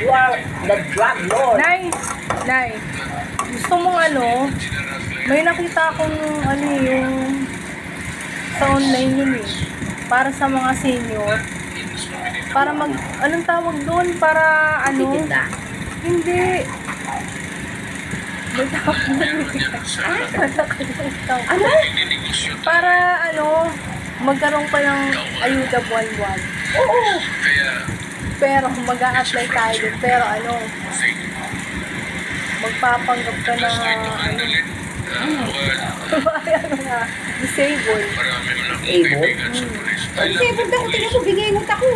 You are the drug lord. Nay, gusto mong ano, may nakita akong ano yung sa online yun eh, para sa mga senior, para anong tawag doon, para ano, Titinda. hindi, may tawag doon eh. Ano? Para ano, magkaroon pa ng ayuda buwan-buwan. Oo. Pero mag-a-apply tayo dun. Pero ano, magpapanggap ka na ano, ano nga, disabled. Able? Disabled ako. Tingnan mo, bingingot ako.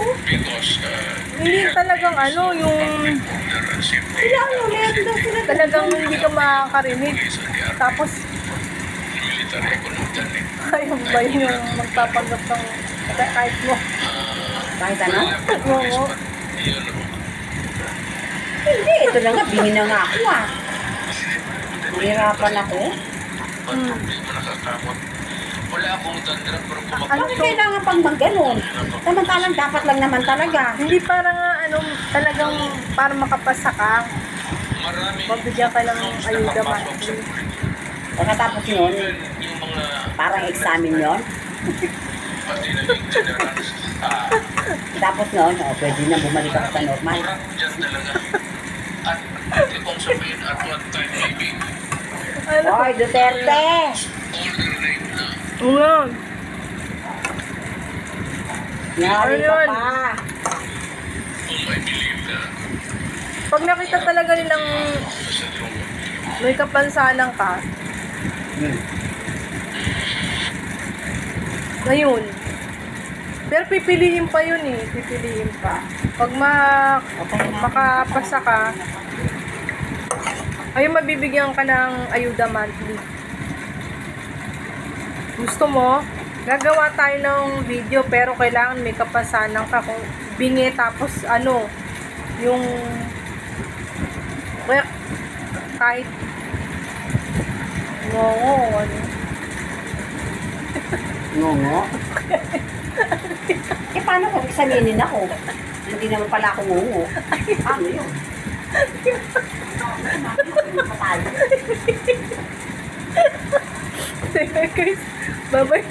Hindi talagang ano, yung Sila ano, meron daw sila. talagang hindi ka makakarinig. Tapos, ayun ba yun yung magpapanggap ng kahit mo. Kahit ano? Oo. Hindi, ito na nga. Bingin na nga ako ah. Mahirapan ako. Bakit kailangan pang mag-ganon? Samantalang dapat lang naman talaga. Hindi para nga ano, talagang para makapasa ka. Mabigyan ka ng ayuda monthly. Pagkatapos yun, parang examen yun. Tapos noon, pwede na bumalik ako sa normal. Ano? Hoy, Duterte! Ano? Nari Ano ka yun? pa. Pag nakita talaga nilang may kapansanan ka, ngayon. Pero pipiliin pa yun eh. Pipiliin pa. Pag makapasa ka, ayun, mabibigyan ka ng ayuda monthly. Gusto mo? Gagawa tayo ng video pero kailangan may kapansanan ka kung bingi tapos ano, yung kahit ano. Ngongo? Paano kung examinin ako? Hindi naman pala ako ngongo. Paano yun? Guys, bye-bye.